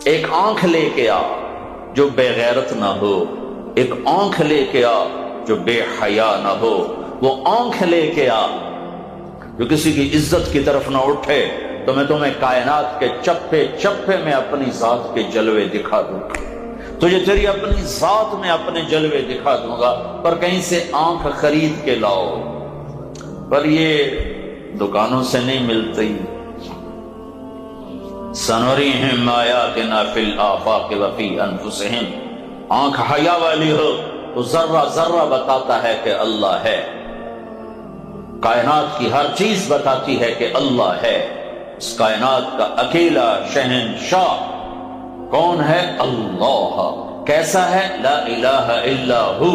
ایک آنکھ لے کے آ جو بے غیرت نہ ہو، ایک آنکھ لے کے آ جو بے حیا نہ ہو، وہ آنکھ لے کے آ جو کسی کی عزت کی طرف نہ اٹھے، تو میں تمہیں کائنات کے چپے چپے میں اپنی ذات کے جلوے دکھا دوں گا، تجھے تیری اپنی ذات میں اپنے جلوے دکھا دوں گا، پر کہیں سے آنکھ خرید کے لاؤ، پر یہ دکانوں سے نہیں ملتی۔ سنریہم آیاتنا فی الآفاق وفی انفسہم، آنکھ حیا والی ہو تو ذرہ ذرہ بتاتا ہے کہ اللہ ہے، کائنات کی ہر چیز بتاتی ہے کہ اللہ ہے۔ اس کائنات کا اکیلا شہنشاہ کون ہے؟ اللہ۔ کیسا ہے؟ لا الہ الا ہو،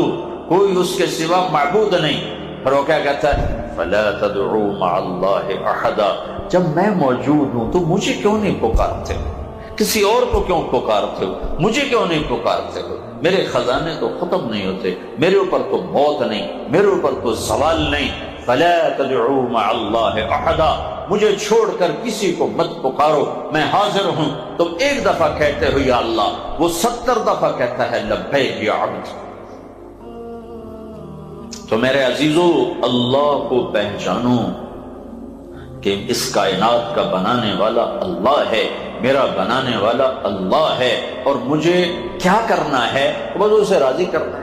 کوئی اس کے سوا معبود نہیں۔ پھر وہ کیا کہتا ہے؟ فلا تدعوا مع اللہ احدا، جب میں موجود ہوں تو مجھے کیوں نہیں پکارتے ہو؟ کسی اور کو کیوں پکارتے ہو؟ مجھے کیوں نہیں پکارتے ہو؟ میرے خزانے تو ختم نہیں ہوتے، میرے اوپر تو موت نہیں، میرے اوپر تو زوال نہیں۔ فلا تدعوا مع اللہ احدا، مجھے چھوڑ کر کسی کو مت پکارو، میں حاضر ہوں۔ تم ایک دفعہ کہتے ہو یا اللہ، وہ 70 دفعہ کہتا ہے لبیک یا عبد۔ تو میرے عزیزو، اللہ کو پہچانو کہ اس کائنات کا بنانے والا اللہ ہے، میرا بنانے والا اللہ ہے، اور مجھے کیا کرنا ہے؟ بس اسے راضی کرنا ہے۔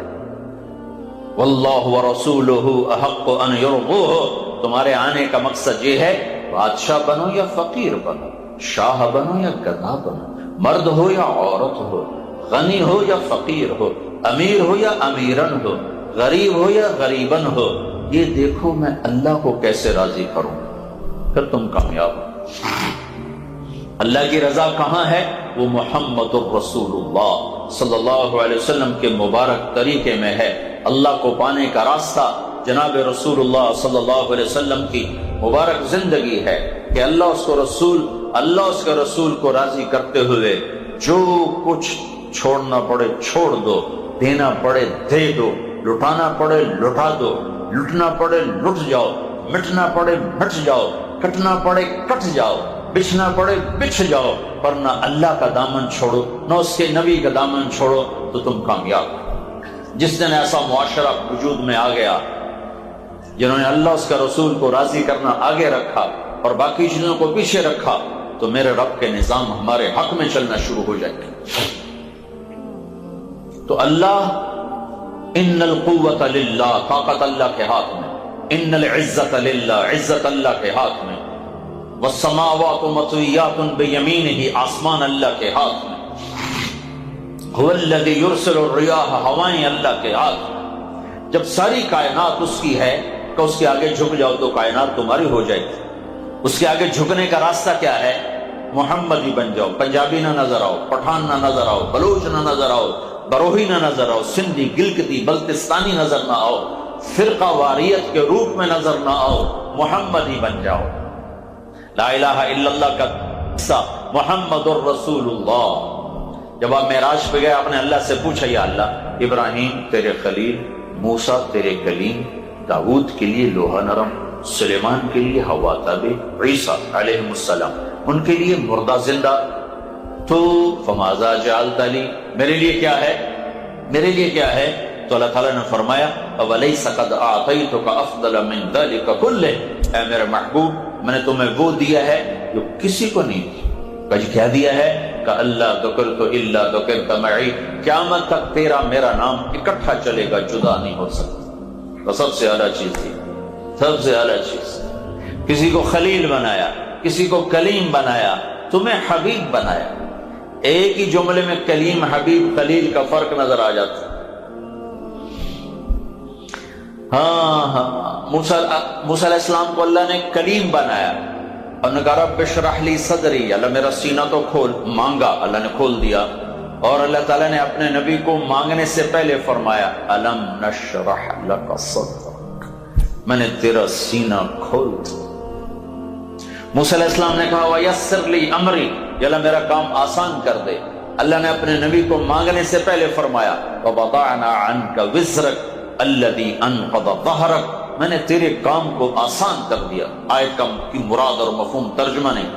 واللہ ورسولہ احق ان یرضوہ، تمہارے آنے کا مقصد یہ ہے، بادشاہ بنو یا فقیر بنو، شاہ بنو یا گدھا بنو، مرد ہو یا عورت ہو، غنی ہو یا فقیر ہو، امیر ہو یا امیرن ہو، غریب ہو یا غریبن ہو، یہ دیکھو میں اللہ کو کیسے راضی کروں، پھر تم کامیاب ہو۔ اللہ کی رضا کہاں ہے؟ وہ محمد الرسول اللہ صلی اللہ علیہ وسلم کے مبارک طریقے میں ہے۔ اللہ کو پانے کا راستہ جناب رسول اللہ صلی اللہ علیہ وسلم کی مبارک زندگی ہے کہ اللہ اس کے رسول کو راضی کرتے ہوئے جو کچھ چھوڑنا پڑے چھوڑ دو، دینا پڑے دے دو، لٹانا پڑے لٹا دو، لٹنا پڑے لٹ جاؤ، مٹنا پڑے مٹ جاؤ، کٹنا پڑے کٹ جاؤ، بچھنا پڑے بچھ جاؤ، پر نہ اللہ کا دامن چھوڑو نہ اس کے نبی کا دامن چھوڑو، تو تم کامیاب۔ جس دن ایسا معاشرہ وجود میں آ گیا جنہوں نے اللہ اس کا رسول کو راضی کرنا آگے رکھا اور باقی چیزوں کو پیچھے رکھا، تو میرے رب کے نظام ہمارے حق میں چلنا شروع ہو جائے گا۔ تو اللہ، ان القوت للہ، طاقت اللہ کے ہاتھ میں، ان العزت للہ، عزت اللہ کے ہاتھ میں، والسماوات مطویات بیمینہ، آسمان اللہ کے ہاتھ میں، هو الذی یرسل الریاح، ہوائیں اللہ کے ہاتھ میں۔ جب ساری کائنات اس کی ہے کہ اس کے آگے جھک جاؤ تو کائنات تمہاری ہو جائے گی۔ اس کے آگے جھکنے کا راستہ کیا ہے؟ محمدی بن جاؤ، پنجابی نہ نظر آؤ، پٹھان نہ نظر آؤ، بلوچ نہ نظر آؤ، بروہی نہ نظر آؤ، سندھی، گلگتی، بلتستانی نظر نہ آؤ، فرقہ واریت کے روپ میں نظر نہ آؤ، محمدی بن جاؤ۔ لا الہ الا اللہ کا قصہ، محمد الرسول اللہ۔ جب آپ معراج پہ گئے، آپ نے اللہ سے پوچھا یا اللہ، ابراہیم تیرے خلیل، موسیٰ تیرے کلیم، داؤد کے لیے لوہا نرم، سلیمان کے لیے ہوا تابع، عیسیٰ علیہ السلام ان کے لیے مردہ زندہ، تو فماذا جعلت لی، میرے لیے کیا ہے؟ میرے لیے کیا ہے؟ تو اللہ تعالیٰ نے فرمایا اولیس قد اعطیتک افضل من ذلک کلہ، اے میرے محبوب میں نے تمہیں وہ دیا ہے جو کسی کو نہیں دیا۔ کیا دیا ہے؟ کہ اللہ ذکرت الا ذکرت معی، قیامت تک تیرا میرا نام اکٹھا چلے گا، جدا نہیں ہو سکتا۔ تو سب سے اعلیٰ چیز تھی، سب سے اعلیٰ چیز۔ کسی کو خلیل بنایا، کسی کو کلیم بنایا، تمہیں حبیب بنایا۔ ایک ہی جملے میں کلیم، حبیب، خلیل کا فرق نظر آ جاتا۔ موسیٰ علیہ السلام کو اللہ نے کلیم بنایا اور نے کہا رب اشرح لی صدری، اللہ میرا سینہ تو کھول، مانگا اللہ نے کھول دیا۔ اور اللہ تعالیٰ نے اپنے نبی کو مانگنے سے پہلے فرمایا الم نشرح لک صدرک، میں نے تیرا سینہ کھول دیا۔ موسیٰ علیہ السلام نے کہا ویسر لی امری، یا اللہ میرا کام آسان کر دے۔ اللہ نے اپنے نبی کو مانگنے سے پہلے فرمایا وَوَضَعْنَا عَنْكَ وِزْرَكَ الَّذِي أَنْقَضَ ظَهْرَكَ، میں نے تیرے کام کو آسان کر دیا۔ آیت کا کی مراد اور مفہوم ترجمہ نہیں۔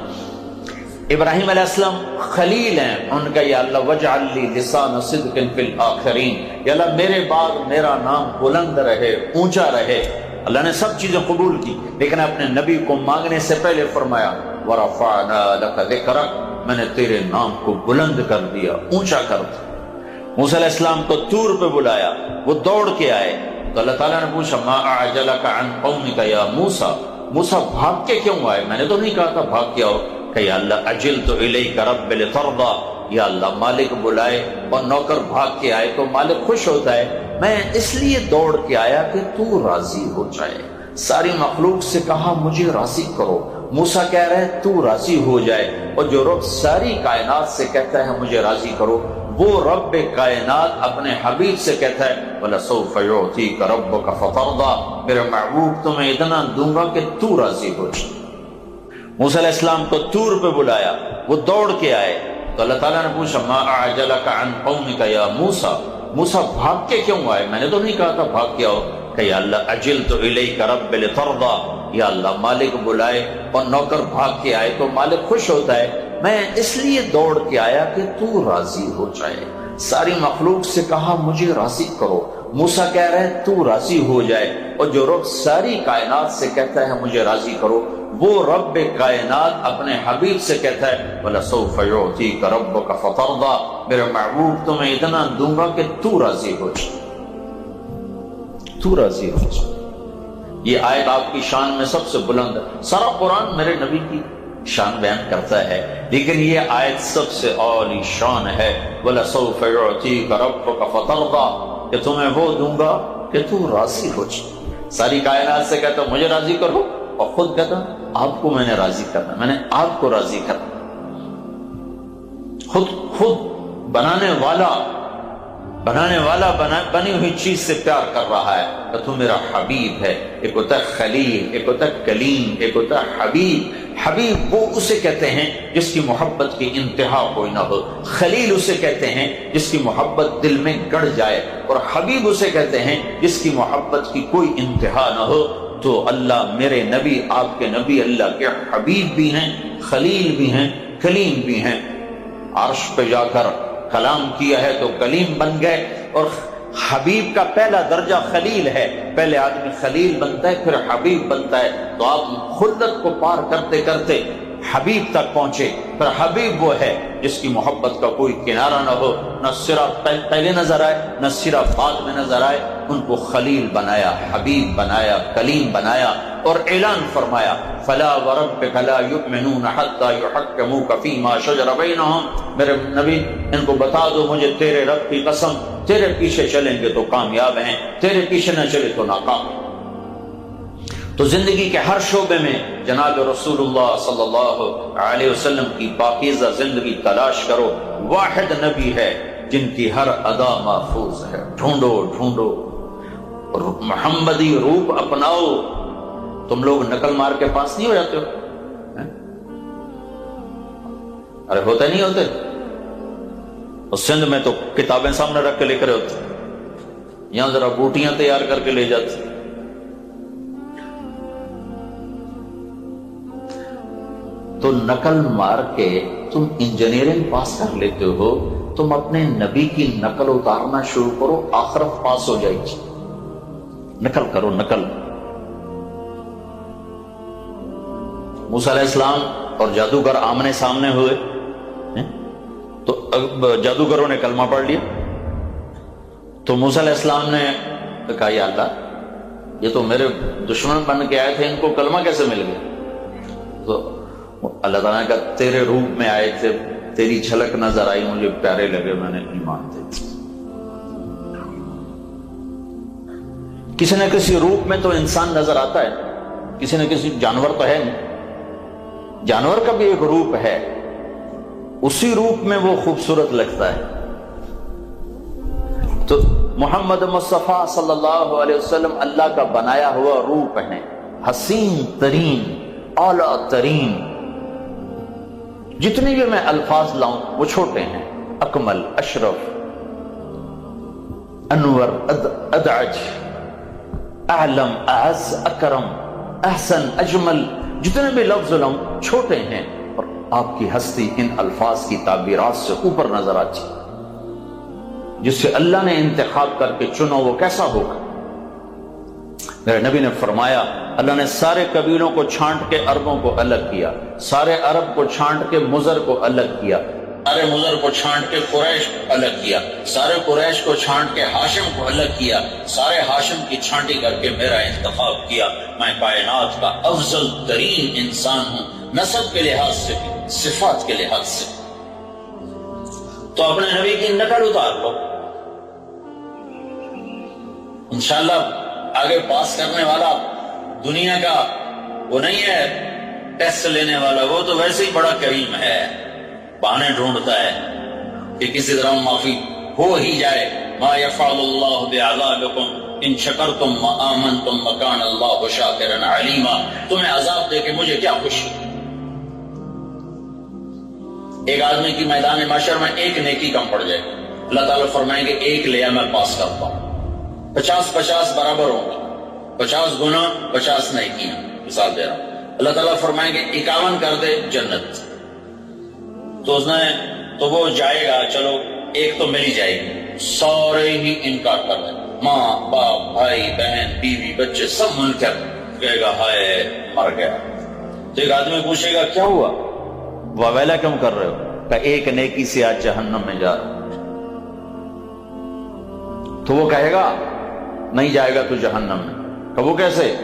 ابراہیم علیہ السلام خلیل ہیں، ان کا یا اللہ وجعل لی لسان صدق فی الآخرین، یا اللہ میرے بعد میرا نام بلند رہے، اونچا رہے۔ اللہ نے سب چیزیں قبول کی، لیکن اپنے نبی کو مانگنے سے پہلے فرمایا ورفعنا لک ذکرک، میں نے تیرے نام کو بلند کر دیا، اونچا کر دیا۔ موسیٰ علیہ السلام کو طور پہ بلایا، وہ دوڑ کے آئے تو اللہ تعالیٰ نے پوچھا ما اعجلک عن قومک یا موسیٰ، موسیٰ بھاگ کے کیوں آئے؟ میں نے تو نہیں کہا تھا بھاگ کے آؤ۔ کہ یا اللہ اجلت الیک رب لترضی، یا اللہ مالک بلائے اور نوکر بھاگ کے آئے تو مالک خوش ہوتا ہے، میں اس لیے دوڑ کے آیا کہ تو راضی ہو جائے۔ ساری مخلوق سے کہا مجھے راضی کرو، موسیٰ کہہ رہے ہیں تو راضی ہو جائے، اور جو رب ساری کائنات سے کہتا ہے مجھے راضی کرو، وہ رب کائنات اپنے حبیب سے کہتا ہے وَلَسَوْفَ يُعْطِيكَ رَبُّكَ فَتَرْضَىٰ، میرے محبوب تمہیں اتنا دوں گا کہ تو راضی ہو جائے۔ موسیٰ علیہ السلام کو طور پہ بلایا، وہ دوڑ کے آئے تو اللہ تعالیٰ نے پوچھا ما اعجلک عن قومک یا موسیٰ، موسیٰ بھاگ کے کیوں آئے؟ میں نے تو نہیں کہا تھا بھاگ کے آؤ۔ کہ یا اللہ اجلت الیک رب لترضیٰ، یا اللہ مالک بلائے اور نوکر بھاگ کے آئے تو مالک خوش ہوتا ہے، میں اس لیے دوڑ کے آیا کہ تو راضی ہو جائے۔ ساری مخلوق سے کہا مجھے راضی کرو، موسیٰ کہہ رہے ہیں تو راضی ہو جائے، اور جو رب ساری کائنات سے کہتا ہے مجھے راضی کرو، وہ رب کائنات اپنے حبیب سے کہتا ہے وَلَسَوْفَ يُعْطِيكَ رَبُّكَ فَتَرْضَىٰ، میرے محبوب تمہیں اتنا دوں گا کہ تو راضی ہو جائے، تو راضی ہو جائے۔ یہ آیت آپ کی شان میں سب سے بلند ہے۔ سارا قرآن میرے نبی کی شان بیان کرتا ہے، لیکن یہ آیت سب سے اعلی شان ہے وَلَسَوْفَ يُعْطِيكَ رَبُّكَ فَتَرْضَىٰ، کہ تمہیں وہ دوں گا کہ تو راضی ہو جائے۔ ساری کائنات سے کہتا مجھے راضی کرو، اور خود کہتا آپ کو میں نے راضی کرنا، میں نے آپ کو راضی کرنا۔ خود بنانے والا بنی ہوئی چیز سے پیار کر رہا ہے کہ تو میرا حبیب ہے۔ ایک ہوتا ہے خلیل، ایک ہوتا ہے کلیم، ایک ہوتا ہے حبیب۔ حبیب وہ اسے کہتے ہیں جس کی محبت کی انتہا کوئی نہ ہو، خلیل اسے کہتے ہیں جس کی محبت دل میں گڑ جائے، اور حبیب اسے کہتے ہیں جس کی محبت کی کوئی انتہا نہ ہو۔ تو اللہ میرے نبی، آپ کے نبی اللہ کے حبیب بھی ہیں، خلیل بھی ہیں، کلیم بھی ہیں۔ عرش پہ جا کر کلام کیا ہے تو کلیم بن گئے، اور حبیب کا پہلا درجہ خلیل ہے۔ پہلے آدمی خلیل بنتا ہے پھر حبیب بنتا ہے، تو آپ خلت کو پار کرتے کرتے حبیب تک پہنچے۔ پھر حبیب وہ ہے جس کی محبت کا کوئی کنارہ نہ ہو، نہ صراط پہلے نظر آئے نہ صراط بعد میں نظر آئے، ان کو خلیل بنایا، حبیب بنایا، کلیم بنایا، اور اعلان فرمایا فلا وربک لا یؤمنون حتی یحکموک فیما شجر بینہم، میرے نبی ان کو بتا دو مجھے تیرے رب کی قسم، تیرے پیچھے چلیں گے تو کامیاب ہیں، تیرے پیچھے نہ چلے تو ناکام۔ تو زندگی کے ہر شعبے میں جناب رسول اللہ صلی اللہ علیہ وسلم کی پاکیزہ زندگی تلاش کرو۔ واحد نبی ہے جن کی ہر ادا محفوظ ہے، ڈھونڈو ڈھونڈو، اور محمدی روپ اپناؤ۔ تم لوگ نقل مار کے پاس نہیں ہو جاتے ہو؟ ارے ہوتے نہیں ہوتے؟ اور سندھ میں تو کتابیں سامنے رکھ کے لے کر ہوتے، یہاں ذرا بوٹیاں تیار کر کے لے جاتے۔ تو نقل مار کے تم انجینئرنگ پاس کر لیتے ہو، تم اپنے نبی کی نقل اتارنا شروع کرو، آخرت پاس ہو جائے گی۔ نقل کرو، نقل۔ موسیٰ علیہ السلام اور جادوگر آمنے سامنے ہوئے تو جادوگروں نے کلمہ پڑھ لیا، تو موسیٰ علیہ السلام نے کہا یا اللہ یہ تو میرے دشمن بن کے آئے تھے، ان کو کلمہ کیسے مل گیا؟ تو اللہ تعالیٰ نے کہا تیرے روپ میں آئے تھے، تیری جھلک نظر آئی، مجھے پیارے لگے، میں نے ایمان دے دیا۔ کسی نہ کسی روپ میں تو انسان نظر آتا ہے، کسی نہ کسی، جانور تو ہے نہیں، جانور کا بھی ایک روپ ہے، اسی روپ میں وہ خوبصورت لگتا ہے۔ تو محمد مصطفیٰ صلی اللہ علیہ وسلم اللہ کا بنایا ہوا روپ ہے، حسین ترین، اعلیٰ ترین۔ جتنے بھی میں الفاظ لاؤں وہ چھوٹے ہیں، اکمل، اشرف، انور، ادعج، اعلم، اعز، اکرم، احسن، اجمل، جتنے بھی لفظ لاؤں چھوٹے ہیں، اور آپ کی ہستی ان الفاظ کی تعبیرات سے اوپر نظر آتی، جس سے اللہ نے انتخاب کر کے چنو وہ کیسا ہوگا؟ میرے نبی نے فرمایا اللہ نے سارے قبیلوں کو چھانٹ کے عربوں کو الگ کیا، سارے عرب کو چھانٹ کے مضر کو الگ کیا، سارے مضر کو چھانٹ کے قریش کو الگ کیا، سارے قریش کو چھانٹ کے ہاشم کو الگ کیا، سارے ہاشم کی چھانٹی کر کے میرا انتخاب کیا۔ میں کائنات کا افضل ترین انسان ہوں، نسب کے لحاظ سے بھی، صفات کے لحاظ سے۔ تو اپنے نبی کی نقل اتار لو، انشاءاللہ آگے پاس کرنے والا دنیا کا وہ نہیں ہے ٹیسٹ لینے والا، وہ تو ویسے ہی بڑا کریم ہے، بہانے ڈھونڈتا ہے کہ کسی طرح معافی ہو ہی جائے۔ ما یفعل اللہ بعذابکم ان شکرتم وآمنتم وکان اللہ شاکرا علیما۔ تمہیں عذاب دے کے مجھے کیا خوشی؟ ایک آدمی کی میدان محشر میں ایک نیکی کم پڑ جائے، اللہ تعالیٰ فرمائیں گے ایک لیا میں پاس کرتا ہوں، 50-50 برابر ہوں گے، 50 گنا 50 نیکیاں، مثال دے رہا ہوں۔ اللہ تعالیٰ فرمائیں گے 51 کر دے جنت، تو وہ جائے گا، چلو ایک تو مل ہی جائے گی، سارے ہی انکار کر دیں، ماں باپ بھائی بہن بیوی بچے سب منکر، کہے گا ہائے مر گیا۔ تو ایک آدمی پوچھے گا کیا ہوا؟ واویلا کیوں کر رہے ہو؟ کہ ایک نیکی سے آج جہنم میں جا رہا۔ تو وہ کہے گا نہیں جائے گا تو جہنم میں۔ کہ وہ کیسے؟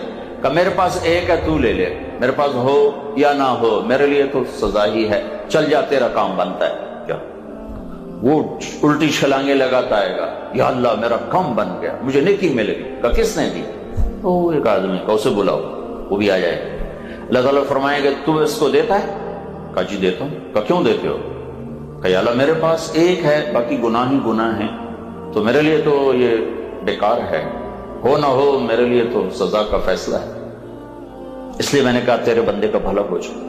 کہ میرے پاس ایک ہے تو لے لے، میرے پاس ہو یا نہ ہو میرے لیے تو سزا ہی ہے، چل جا تیرا کام بنتا ہے۔ کیا وہ الٹی چھلانگیں لگاتا ہے گا، یا اللہ میرا کام بن گیا، مجھے نیکی ملے گی۔ کہ کس نے دی؟ تو ایک آدمی کہ اسے بلاؤ، وہ بھی آ جائے گا۔ اللہ تعالیٰ فرمائیں گے تو اس کو دیتا ہے؟ کہ جی دیتا ہوں۔ کہ کیوں دیتے ہو؟ کہ یا اللہ میرے پاس ایک ہے، باقی گناہ ہی گناہ ہیں، تو میرے لیے تو یہ بیکار ہے، ہو نہ ہو میرے لیے تو سزا کا فیصلہ ہے، اس لیے میں نے کہا تیرے بندے کا بھلا ہو جائے۔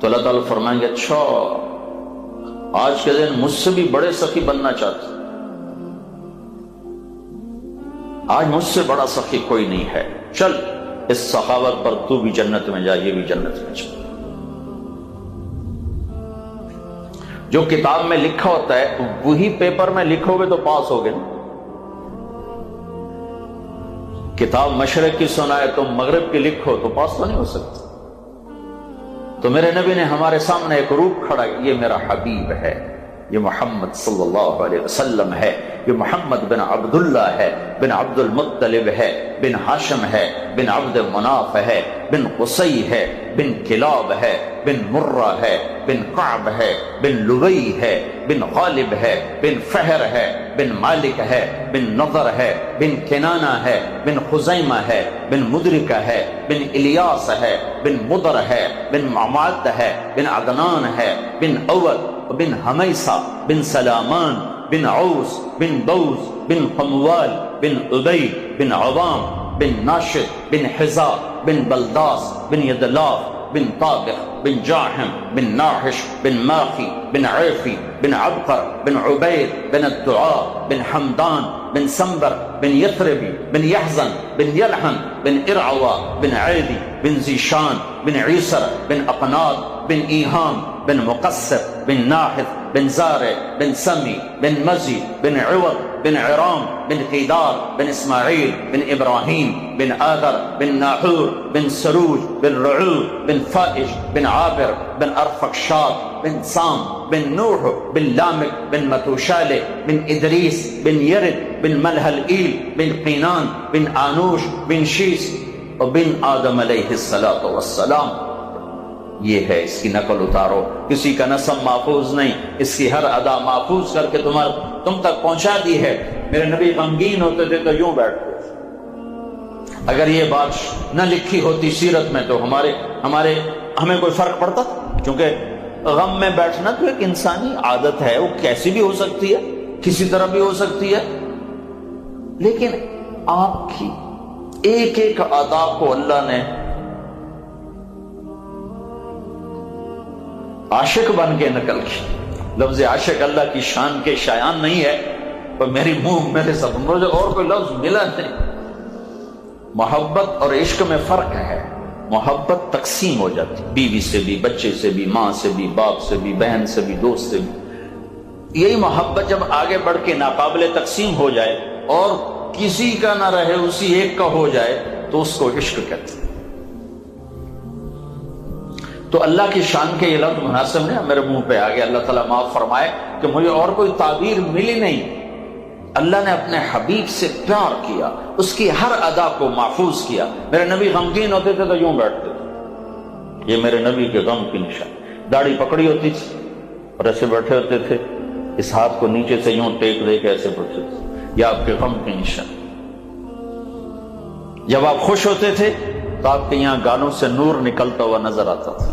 تو اللہ تعالیٰ فرمائیں گے اچھا آج کے دن مجھ سے بھی بڑے سخی بننا چاہتے، آج مجھ سے بڑا سخی کوئی نہیں ہے، چل اس سخاوت پر تو بھی جنت میں جا، یہ بھی جنت میں جا۔ جو کتاب میں لکھا ہوتا ہے وہی پیپر میں لکھو گے تو پاس ہوگے نا۔ کتاب مشرق کی سنائے تم مغرب کی لکھو تو پاس تو نہیں ہو سکتا۔ تو میرے نبی نے ہمارے سامنے ایک روپ کھڑا، یہ میرا حبیب ہے، یہ محمد صلی اللہ علیہ وسلم ہے، یہ محمد بن عبداللہ ہے، بن عبد المطلب ہے، بن ہاشم ہے، بن عبد مناف ہے، بن قصی ہے، بن کلاب ہے، بن مرہ ہے، بن کعب ہے، بن لبی ہے، بن غالب ہے، بن فہر ہے، بن مالک ہے، بن نضر ہے، بن کنانہ ہے، بن خزیمہ ہے، بن مدرکہ ہے، بن الیاس ہے، بن مدر ہے، بن معماد ہے، بن عدنان ہے، بن اول، بن حمیسہ، بن سلامان، بن عوس، بن دوس، بن قموال، بن ابی، بن عوام، بن ناشد، بن حزا، بن بلداس، بن یدلاف، بن طابخ، بن جاحم، بن ناحش، بن ماخی، بن عیفی، بن عبقر، بن عبید، بن الدعاء، بن حمدان، بن سنبر، بن یثربی، بن یحزن، بن یلحن، بن ارعوا، بن عیدی، بن زیشان، بن عیسر، بن اقناد، بن ایہام، بن مقصر، بن ناحث، بن زارع، بن سمی، بن مزی، بن عوض، بن عرام، بن قیدار، بن اسماعیل، بن ابراہیم، بن آدر، بن ناحور، بن سروج، بن رعو، بن فائش، بن عابر، بن ارفقشاد، بن سام، بن نوح، بن لامک، بن متوشالہ، بن ادریس، بن یرد، بن ملہلئیل، بن قینان، بن آنوش، بن شیس، اور بن آدم علیہ السلام۔ یہ ہے، اس کی نقل اتارو، کسی کا نسب محفوظ نہیں، اس کی ہر ادا محفوظ کر کے تم تک پہنچا دی ہے۔ میرے نبی غمگین ہوتے تھے تو یوں بیٹھتے، اگر یہ بات نہ لکھی ہوتی سیرت میں تو ہمیں کوئی فرق پڑتا، کیونکہ غم میں بیٹھنا تو ایک انسانی عادت ہے، وہ کیسی بھی ہو سکتی ہے، کسی طرح بھی ہو سکتی ہے، لیکن آپ کی ایک ایک ادا کو اللہ نے عاشق بن کے نقل کی۔ لفظ عاشق اللہ کی شان کے شایان نہیں ہے، پر میرے سب مجھے اور کوئی لفظ ملا نہیں۔ محبت اور عشق میں فرق ہے، محبت تقسیم ہو جاتی، بیوی سے بھی، بچے سے بھی، ماں سے بھی، باپ سے بھی، بہن سے بھی، دوست سے بھی۔ یہی محبت جب آگے بڑھ کے ناقابل تقسیم ہو جائے اور کسی کا نہ رہے اسی ایک کا ہو جائے تو اس کو عشق کہتے ہیں۔ تو اللہ کی شان کے یہ لفظ مناسب نہیں، میرے منہ پہ آ گیا، اللہ تعالیٰ معاف فرمائے کہ مجھے اور کوئی تعبیر ملی نہیں۔ اللہ نے اپنے حبیب سے پیار کیا، اس کی ہر ادا کو محفوظ کیا۔ میرے نبی غمگین ہوتے تھے تو یوں بیٹھتے تھے، یہ میرے نبی کے غم کی نشان۔ داڑھی پکڑی ہوتی تھی اور ایسے بیٹھے ہوتے تھے، اس ہاتھ کو نیچے سے یوں ٹیک دے کے ایسے بیٹھتے تھے، یہ آپ کے غم کی نشان۔ جب آپ خوش ہوتے تھے تو آپ کے یہاں گانوں سے نور نکلتا ہوا نظر آتا تھا۔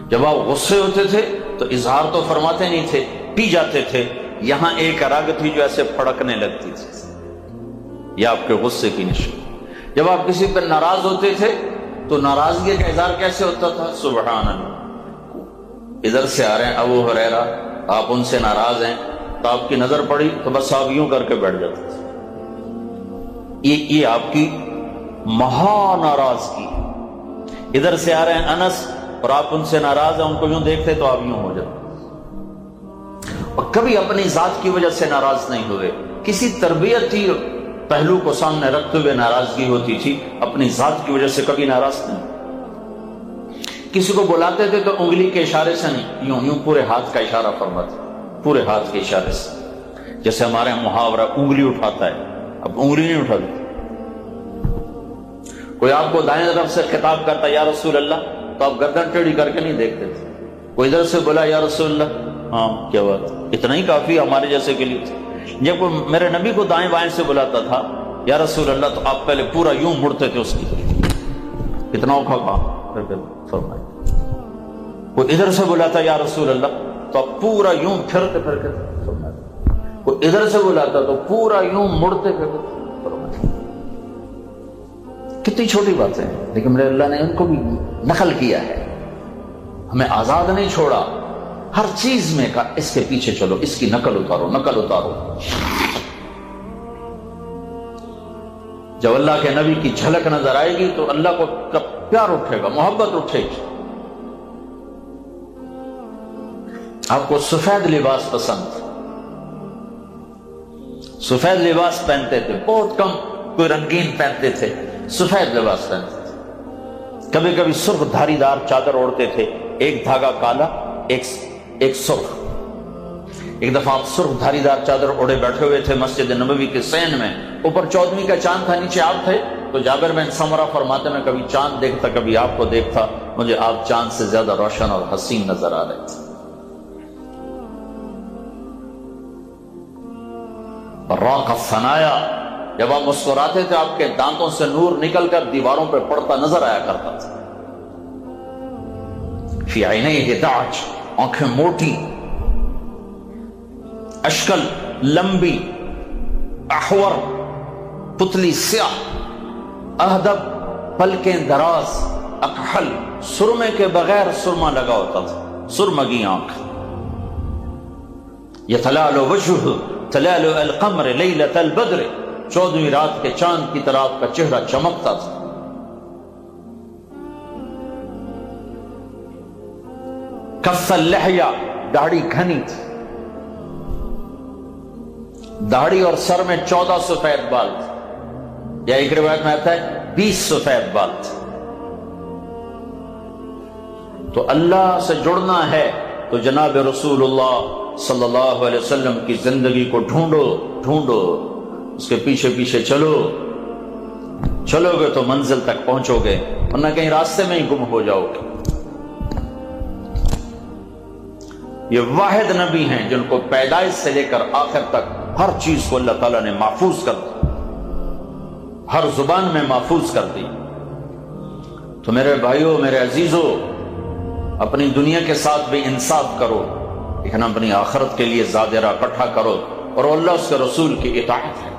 جب آپ غصے ہوتے تھے تو اظہار تو فرماتے نہیں تھے، پی جاتے تھے، یہاں ایک رگ تھی جو ایسے پھڑکنے لگتی تھی، یہ آپ کے غصے کی نشان۔ جب آپ کسی پر ناراض ہوتے تھے تو ناراضگی کا اظہار کیسے ہوتا تھا؟ سبحان اللہ، ادھر سے آ رہے ہیں ابو ہریرہ، آپ ان سے ناراض ہیں تو آپ کی نظر پڑی تو بس آپ یوں کر کے بیٹھ جاتے تھے۔ یہ آپ کی مہا ناراضگی۔ ادھر سے آ رہے ہیں انس اور آپ ان سے ناراض ہیں، ان کو یوں دیکھتے تو آپ یوں ہو جاتے، اور کبھی اپنی ذات کی وجہ سے ناراض نہیں ہوئے، کسی تربیتی پہلو کو سامنے رکھتے ہوئے ناراضگی ہوتی تھی، اپنی ذات کی وجہ سے کبھی ناراض نہیں۔ کسی کو بلاتے تھے تو انگلی کے اشارے سے نہیں، یوں یوں پورے ہاتھ کا اشارہ فرماتے، پورے ہاتھ کے اشارے سے، جیسے ہمارے محاورہ انگلی اٹھاتا ہے، اب انگلی نہیں اٹھاتے۔ کوئی آپ کو دائیں طرف سے خطاب کرتا یا رسول اللہ تو آپ گردن ٹیڑھی کر کے نہیں دیکھتے تھے۔ کوئی ادھر سے بولا یا رسول اللہ، ہاں کیا بات، اتنا ہی کافی ہمارے جیسے کے لیے۔ جب کوئی میرے نبی کو دائیں بائیں سے بلاتا تھا یا رسول اللہ تو آپ پہلے پورا یوں مڑتے تھے اس کی، اتنا اوکھا کام فرمائے۔ کوئی ادھر سے بلاتا یا رسول اللہ تو آپ پورا یوں پھرتے پھر کے فرمائے۔ کوئی ادھر سے بلاتا تو پورا یوں مڑتے پھر فرمائے۔ کتنی چھوٹی باتیں ہیں، لیکن میرے اللہ نے ان کو بھی نقل کیا ہے، ہمیں آزاد نہیں چھوڑا۔ ہر چیز میں کہا اس کے پیچھے چلو، اس کی نقل اتارو، نقل اتارو۔ جب اللہ کے نبی کی جھلک نظر آئے گی تو اللہ کو پیار اٹھے گا، محبت اٹھے گی۔ آپ کو سفید لباس پسند، سفید لباس پہنتے تھے، بہت کم کوئی رنگین پہنتے تھے، سفید لباس پہنتے تھے۔ کبھی کبھی سرخ دھاری دار چادر اوڑھتے تھے، ایک دھاگا کالا ایک سرخ۔ ایک دفعہ آپ سرخ دھاری دار چادر اوڑھے بیٹھے ہوئے تھے مسجد نبوی کے صحن میں، اوپر 14ویں کا چاند تھا، نیچے آپ تھے، تو جابر بن سمرہ فرماتے میں کبھی چاند دیکھتا کبھی آپ کو دیکھتا، مجھے آپ چاند سے زیادہ روشن اور حسین نظر آ رہے تھے۔ براق الثنایا، جب آپ مسکراتے تھے آپ کے دانتوں سے نور نکل کر دیواروں پہ پڑتا نظر آیا کرتا تھا۔ فی عینیہ دعج، آنکھیں موٹی، اشکل لمبی، احور پتلی سیاہ، اہدب پلکیں دراز، اکحل سرمے کے بغیر سرما لگا ہوتا تھا، سرمگی آنکھ۔ یتلال وجہ تلال القمر لیلۃ البدر، 14ویں رات کے چاند کی طرح آپ کا چہرہ چمکتا تھا۔ کف اللحیہ، داڑھی گھنی تھی، داڑھی اور سر میں 14 سفید بال تھے، یا ایک روایت میں آتا ہے 20 سفید بال تھے۔ تو اللہ سے جڑنا ہے تو جناب رسول اللہ صلی اللہ علیہ وسلم کی زندگی کو ڈھونڈو، ڈھونڈو، اس کے پیچھے پیچھے چلو، چلو گے تو منزل تک پہنچو گے، ورنہ کہیں راستے میں ہی گم ہو جاؤ گے۔ یہ واحد نبی ہیں جن کو پیدائش سے لے کر آخر تک ہر چیز کو اللہ تعالیٰ نے محفوظ کر دی، ہر زبان میں محفوظ کر دی۔ تو میرے بھائیوں، میرے عزیزوں، اپنی دنیا کے ساتھ بھی انصاف کرو، لیکن اپنی آخرت کے لیے زادرہ اکٹھا کرو، اور اللہ اس کے رسول کی اطاعت ہے،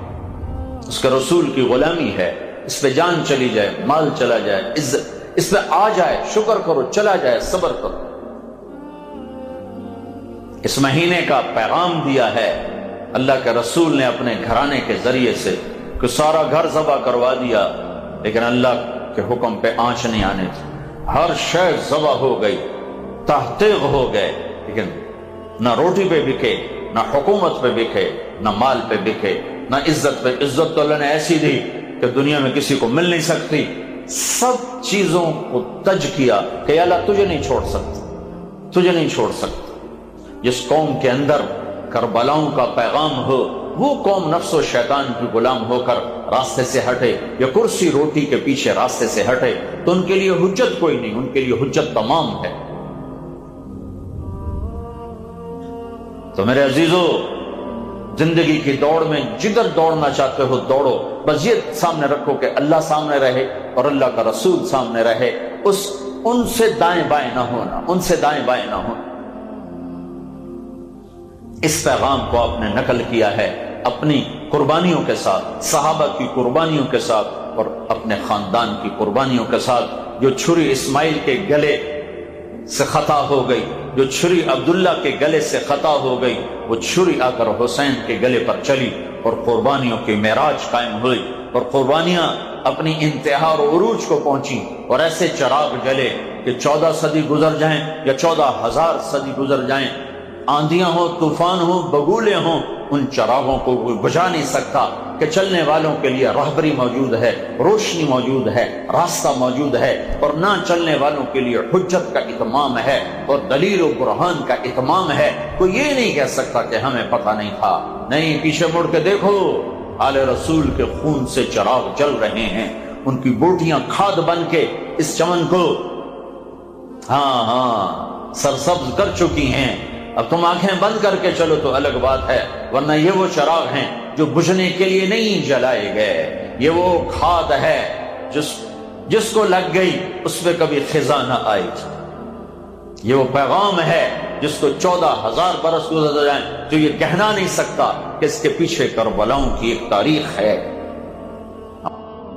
اس کے رسول کی غلامی ہے، اس پہ جان چلی جائے، مال چلا جائے، عزت اس پہ آ جائے، شکر کرو، چلا جائے، صبر کرو۔ اس مہینے کا پیغام دیا ہے اللہ کے رسول نے اپنے گھرانے کے ذریعے سے کہ سارا گھر ذبح کروا دیا، لیکن اللہ کہ حکم پہ آنچ نہیں آنے تھی، ہر شے ذبح ہو گئی، تحقیق ہو گئے، لیکن نہ روٹی پہ بکے، نہ حکومت پہ بکے، نہ مال پہ بکے، نہ عزت پہ۔ عزت تو اللہ نے ایسی دی کہ دنیا میں کسی کو مل نہیں سکتی۔ سب چیزوں کو تج کیا کہ اللہ تجھے نہیں چھوڑ سکتا، تجھے نہیں چھوڑ سکتا۔ جس قوم کے اندر کربلاؤں کا پیغام ہو، وہ قوم نفس و شیطان کی غلام ہو کر راستے سے ہٹے، یا کرسی روٹی کے پیچھے راستے سے ہٹے، تو ان کے لیے حجت کوئی نہیں، ان کے لیے حجت تمام ہے۔ تو میرے عزیزو، زندگی کی دوڑ میں جدھر دوڑنا چاہتے ہو دوڑو، بس یہ سامنے رکھو کہ اللہ سامنے رہے اور اللہ کا رسول سامنے رہے، ان سے دائیں بائیں نہ ہونا، ان سے دائیں بائیں نہ ہونا۔ اس پیغام کو آپ نے نقل کیا ہے اپنی قربانیوں کے ساتھ، صحابہ کی قربانیوں کے ساتھ اور اپنے خاندان کی قربانیوں کے ساتھ۔ جو چھری اسماعیل کے گلے سے خطا ہو گئی، جو چھری عبداللہ کے گلے سے خطا ہو گئی، وہ چھری آ کر حسین کے گلے پر چلی اور قربانیوں کی معراج قائم ہوئی، اور قربانیاں اپنی انتہا اور عروج کو پہنچی، اور ایسے چراغ جلے کہ 14 صدی گزر جائیں یا 14,000 صدی گزر جائیں، آندیاں ہوں، طوفان ہوں، بگولے ہوں، ان چراغوں کو کوئی بجھا نہیں سکتا کہ چلنے والوں کے لیے راہبری موجود ہے، روشنی موجود ہے، راستہ موجود ہے، اور نہ چلنے والوں کے لیے حجت کا اتمام ہے اور دلیل و برہان کا اتمام ہے۔ کوئی یہ نہیں کہہ سکتا کہ ہمیں پتہ نہیں تھا۔ نہیں، پیچھے مڑ کے دیکھو، آل رسول کے خون سے چراغ جل رہے ہیں، ان کی بوٹیاں کھاد بن کے اس چمن کو سرسبز کر چکی ہیں۔ اب تم آنکھیں بند کر کے چلو تو الگ بات ہے، ورنہ یہ وہ چراغ ہیں جو بجھنے کے لیے نہیں جلائے گئے۔ یہ وہ کھاد ہے جس کو لگ گئی اس پہ کبھی خزاں نہ آئی۔ یہ وہ پیغام ہے جس کو 14,000 برس گزر جائیں تو یہ کہنا نہیں سکتا کہ اس کے پیچھے کربلاؤں کی ایک تاریخ ہے۔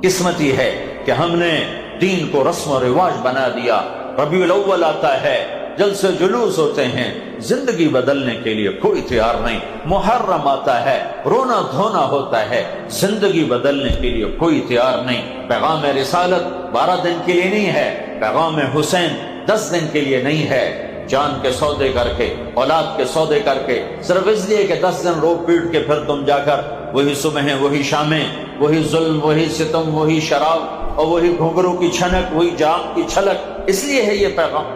قسمتی ہے کہ ہم نے دین کو رسم و رواج بنا دیا۔ ربیع الاول آتا ہے، جلسے جلوس ہوتے ہیں، زندگی بدلنے کے لیے کوئی تیار نہیں۔ محرم آتا ہے، رونا دھونا ہوتا ہے، زندگی بدلنے کے لیے کوئی تیار نہیں۔ پیغام رسالت 12 دن کے لیے نہیں ہے، پیغام حسین 10 دن کے لیے نہیں ہے۔ جان کے سودے کر کے، اولاد کے سودے کر کے، صرف اس لیے کہ 10 دن رو پیٹ کے پھر تم جا کر وہی صبحیں، وہی شامیں، وہی ظلم، وہی ستم، وہی شراب اور وہی گھنگرو کی چھنک، وہی جام کی چھلک، اس لیے ہے یہ پیغام۔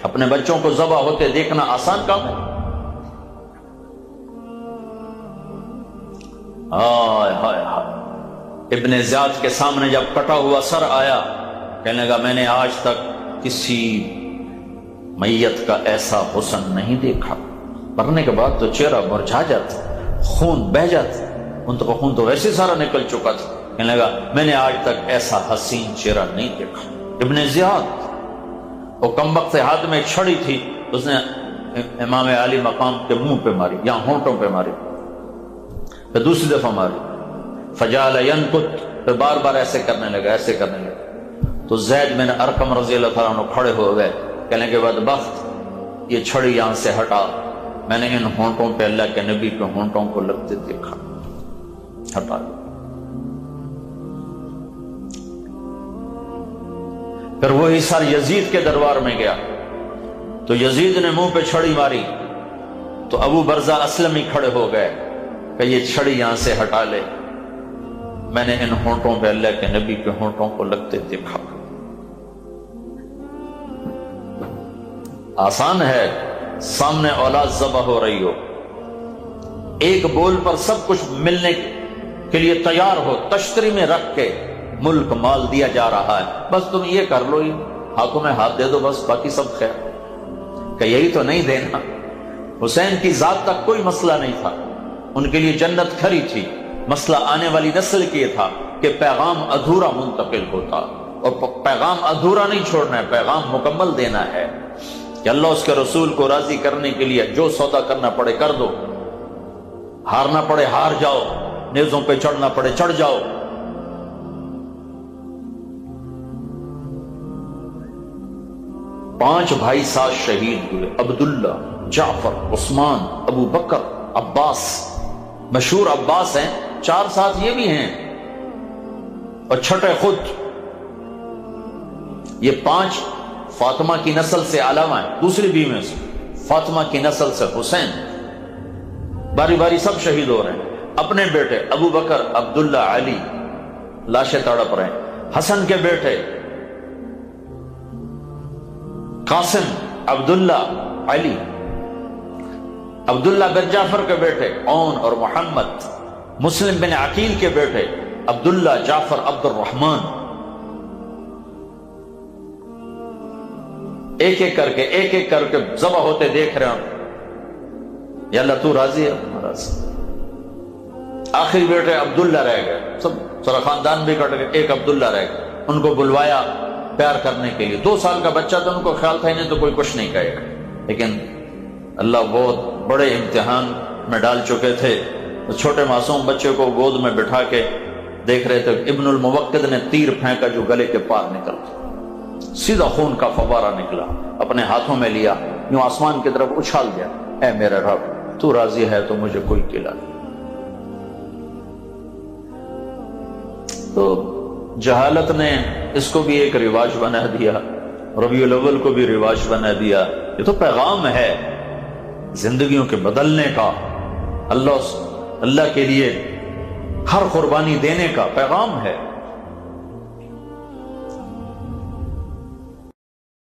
اپنے بچوں کو ذبح ہوتے دیکھنا آسان کام ہے؟ ہائے ہائے ہائے۔ ابن زیاد کے سامنے جب کٹا ہوا سر آیا، کہنے لگا میں نے آج تک کسی میت کا ایسا حسن نہیں دیکھا۔ مرنے کے بعد تو چہرہ مرجھا جاتا، خون بہہ جاتا، ان کا خون تو ویسے سارا نکل چکا تھا۔ کہنے لگا میں نے آج تک ایسا حسین چہرہ نہیں دیکھا۔ ابن زیاد، وہ کمبخت ہاتھ میں ایک چھڑی تھی، اس نے امام عالی مقام کے منہ پہ ماری، یہاں ہونٹوں پہ ماری، پھر دوسری دفعہ ماری، فجعل ینکت، پھر بار بار ایسے کرنے لگا، ایسے کرنے لگا۔ تو زید بن ارقم رضی اللہ تعالیٰ عنہ کھڑے ہو گئے، کہنے کے بدبخت، یہ چھڑی یہاں سے ہٹا، میں نے ان ہونٹوں پہ اللہ کے نبی کے ہونٹوں کو لگتے دیکھا، ہٹا۔ پھر وہی سر یزید کے دربار میں گیا تو یزید نے منہ پہ چھڑی ماری تو ابو برزہ اسلمی کھڑے ہو گئے کہ یہ چھڑی یہاں سے ہٹا لے، میں نے ان ہونٹوں پہ اللہ کے نبی کے ہونٹوں کو لگتے دیکھا۔ آسان ہے، سامنے اولاد ذبح ہو رہی ہو، ایک بول پر سب کچھ ملنے کے لیے تیار ہو، تشتری میں رکھ کے ملک مال دیا جا رہا ہے، بس تم یہ کر لو، ہاتھوں میں ہاتھ دے دو، بس باقی سب خیر۔ کہ یہی تو نہیں دینا۔ حسین کی ذات تک کوئی مسئلہ نہیں تھا، ان کے لیے جنت کھری تھی، مسئلہ آنے والی نسل کے تھا کہ پیغام ادھورا منتقل ہوتا، اور پیغام ادھورا نہیں چھوڑنا ہے، پیغام مکمل دینا ہے کہ اللہ اس کے رسول کو راضی کرنے کے لیے جو سودا کرنا پڑے کر دو، ہارنا پڑے ہار جاؤ، نیزوں پہ چڑھنا پڑے چڑھ جاؤ۔ پانچ بھائی ساتھ شہید ہوئے، عبداللہ، جعفر، عثمان، ابو بکر، عباس، مشہور عباس ہیں، 4 ساتھ یہ بھی ہیں، اور چھٹے خود یہ 5 فاطمہ کی نسل سے علاوہ ہیں، دوسری بیویوں سے فاطمہ کی نسل سے حسین، باری باری سب شہید ہو رہے ہیں۔ اپنے بیٹے ابو بکر، عبداللہ، علی لاشیں تڑپ رہے ہیں۔ حسن کے بیٹے قاسم، عبداللہ، علی، عبداللہ بن جعفر کے بیٹے عون اور محمد، مسلم بن عقیل کے بیٹے عبداللہ، جعفر، عبد الرحمن، ایک ایک کر کے ذبح ہوتے دیکھ رہے ہیں۔ یا اللہ تو راضی ہے؟ راضی۔ آخری بیٹے عبداللہ رہ گئے، سب سارا خاندان بھی کٹ گئے، ایک عبداللہ رہ گئے۔ ان کو بلوایا پیار کرنے کے لیے، 2 سال کا بچہ تھا، ان کو خیال تھا انہیں تو کوئی کچھ نہیں کہے گا، لیکن اللہ بہت بڑے امتحان میں ڈال چکے تھے۔ چھوٹے معصوم بچے کو گود میں بٹھا کے دیکھ رہے تھے، ابن الموقد نے تیر پھینکا جو گلے کے پار نکلتا، سیدھا خون کا فوارہ نکلا، اپنے ہاتھوں میں لیا، یوں آسمان کی طرف اچھال دیا، اے میرے رب تو راضی ہے تو مجھے کوئی قلعہ نہیں۔ تو جہالت نے اس کو بھی ایک رواج بنا دیا، ربیع الاول کو بھی رواج بنا دیا۔ یہ تو پیغام ہے زندگیوں کے بدلنے کا، اللہ کے لیے ہر قربانی دینے کا پیغام ہے۔